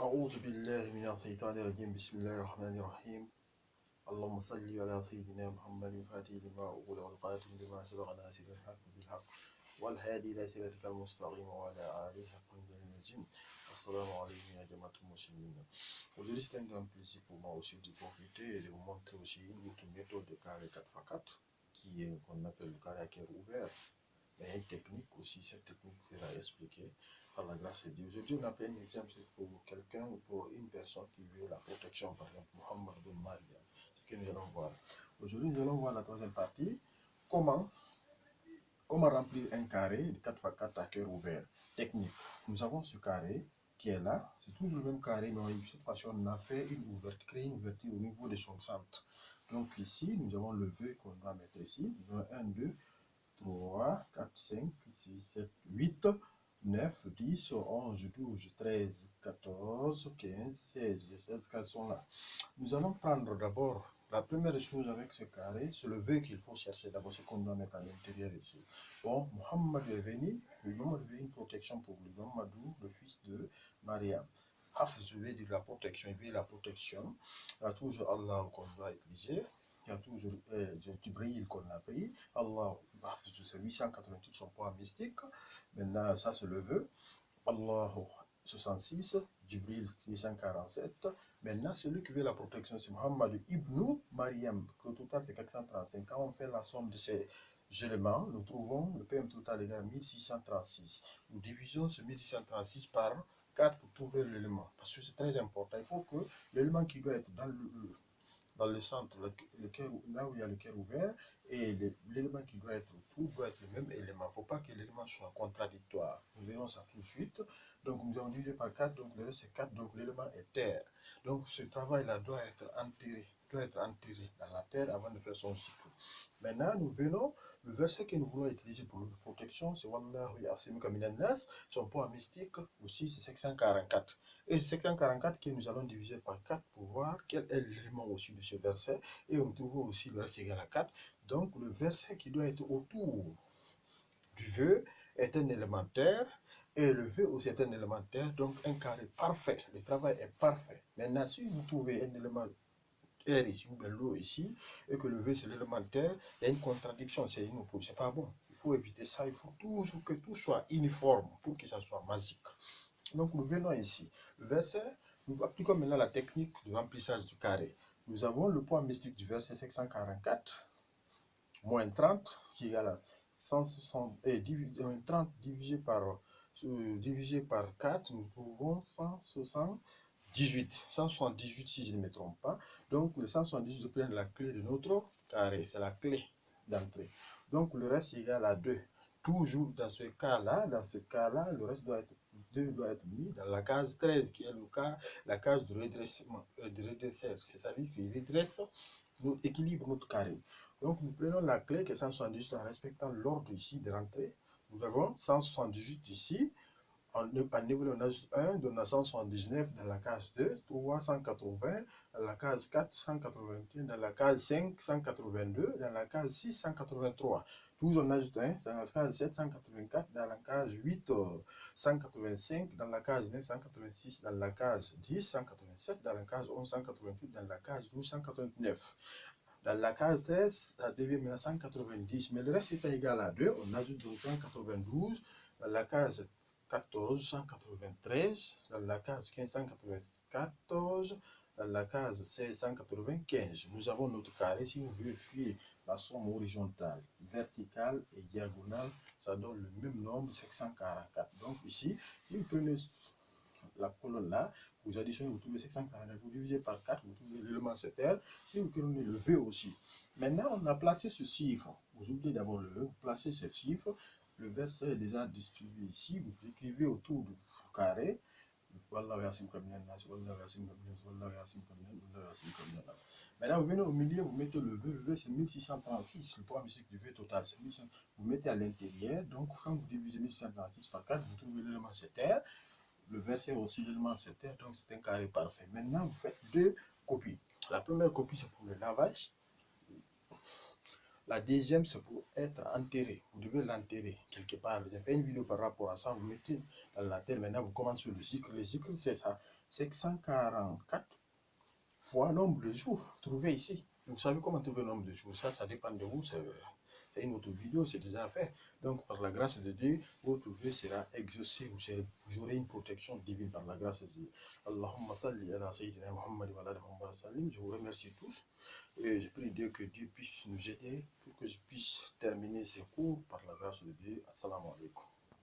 أعوذ بالله من الشيطان الرجيم بسم الله الرحمن الرحيم اللهم صل على سيدنا محمد الفاتح لما أقول والقاتل لما سبق ناصر الحق بالحق والهادي إلى صراطك المستقيم وعلى آله حق الجن. Assalamu alaikum ya jamaatul muslimin. Aujourd'hui c'est un grand plaisir pour moi aussi de profiter et de vous montrer aussi une autre méthode de carré 4x4 qui est qu'on appelle le carré à cœur ouvert. Mais une technique aussi, cette technique sera expliquée par la grâce de Dieu. Aujourd'hui, on a pris un exemple pour quelqu'un ou pour une personne qui veut la protection, par exemple, Muhammad bin Maria. Ce que nous allons voir. Aujourd'hui, nous allons voir la troisième partie. Comment remplir un carré de 4x4 à cœur ouvert. Technique. Nous avons ce carré qui est là. C'est toujours le même carré, mais cette fois-ci, on a fait une ouverture, créé une ouverture au niveau de son centre. Donc ici, nous avons le vœu qu'on doit mettre ici. Nous avons 1, 2, 3, 4, 5, 6, 7, 8, 9, 10, 11, 12, 13, 14, 15, 16, 16 cas sont là. Nous allons prendre d'abord la première chose avec ce carré, c'est le vœu qu'il faut chercher. D'abord, ce qu'on doit mettre à l'intérieur ici. Bon, Muhammad est venu, Muhammad veut une protection pour lui. Muhammadou, le fils de Mariam. Hafz veut de la protection, il veut la protection. Il y a toujours Allah qu'on doit utiliser. Il y a toujours Jibril qu'on a pris. Allah, c'est 888 son poids mystique. Maintenant, ça c'est le vœu. Allah 66, Jibril 647. Maintenant, celui qui veut la protection, c'est Muhammad ibn Mariam. Le total, c'est 435. Quand on fait la somme de ces éléments, nous trouvons le PM total égal à 1636. Nous divisons ce 1636 par 4 pour trouver l'élément. Parce que c'est très important. Il faut que l'élément qui doit être dans le centre, là où il y a le cœur ouvert, et l'élément qui doit être autour doit être le même élément. Il ne faut pas que l'élément soit contradictoire. Nous verrons ça tout de suite. Donc nous avons divisé par 4, donc le reste c'est 4, donc l'élément est terre. Donc ce travail-là doit être enterré dans la terre avant de faire son cycle. Maintenant, nous venons, le verset que nous voulons utiliser pour la protection, c'est Wallahu ya'simuka minan nas, son point mystique aussi, c'est 644. Et c'est 644 que nous allons diviser par 4 pour voir quel est l'élément aussi de ce verset. Et nous trouvons aussi le reste égal à 4. Donc, le verset qui doit être autour du vœu est un élémentaire. Et le vœu aussi est un élémentaire, donc un carré parfait. Le travail est parfait. Maintenant, si vous trouvez un élément R ici ou bien l'eau ici, et que le V c'est l'élémentaire, il y a une contradiction, c'est pas bon. Il faut éviter ça, il faut toujours que tout soit uniforme pour que ça soit magique. Donc nous venons ici. Le verset, nous appliquons maintenant la technique de remplissage du carré. Nous avons le poids mystique du verset 544, moins 30, qui est égal à 160, et 30 divisé par 4, nous trouvons 178 si je ne me trompe pas. Donc le 178, je prends la clé de notre carré, c'est la clé d'entrée. Donc le reste est égal à 2. Toujours dans ce cas-là, le reste doit être mis dans la case 13, qui est la case de redressement, c'est-à-dire qu'il redresse, nous équilibre notre carré. Donc nous prenons la clé qui est 178 en respectant l'ordre ici de rentrée. Nous avons 178 ici. En niveau, on ajoute 1, donc on a 179 dans la case 2, 3, 180, dans la case 4, 181, dans la case 5, 182, dans la case 6, 183. Toujours on ajoute 1, dans la case 7, 184, dans la case 8, 185, dans la case 9, 186, dans la case 10, 187, dans la case 11, 188, dans la case 12, 189. Dans la case 13, ça devient maintenant 190, mais le reste est égal à 2, on ajoute donc 192, dans la case 14, 193, dans la case 15, 194, dans la case 16, 195. Nous avons notre carré. Si vous vérifiez la somme horizontale, verticale et diagonale, ça donne le même nombre, 544. Donc ici, si vous prenez la colonne là, vous additionnez, vous trouvez 644, vous divisez par 4, vous trouvez l'élément CTR. Si vous prenez le V aussi. Maintenant, on a placé ce chiffre. Vous oubliez d'abord le V, vous placez ce chiffre. Le verset est déjà distribué ici. Vous écrivez autour du carré. Maintenant, vous venez au milieu, vous mettez le V. Le V, c'est 1636. Le poids musique du V total, c'est 1600. Vous mettez à l'intérieur. Donc, quand vous divisez 1636 par 4, vous trouvez l'élément CTR. Le verset aussi l'élément CTR. Donc, c'est un carré parfait. Maintenant, vous faites deux copies. La première copie, c'est pour le lavage. La deuxième, c'est pour être enterré. Vous devez l'enterrer quelque part. J'ai fait une vidéo par rapport à ça. Vous mettez dans la terre. Maintenant, vous commencez le zikr. Le zikr, c'est ça. C'est 144 fois nombre de jours. Trouvez ici. Vous savez comment trouver le nombre de jours. Ça dépend de vous. C'est une autre vidéo, c'est déjà fait. Donc, par la grâce de Dieu, votre vœu sera exaucé. Vous aurez une protection divine par la grâce de Dieu. Allahumma salli ala Sayyidina Muhammad wa ala Muhammad sallim. Je vous remercie tous. Et je prie Dieu que Dieu puisse nous aider pour que je puisse terminer ces cours par la grâce de Dieu. Assalamu alaikum.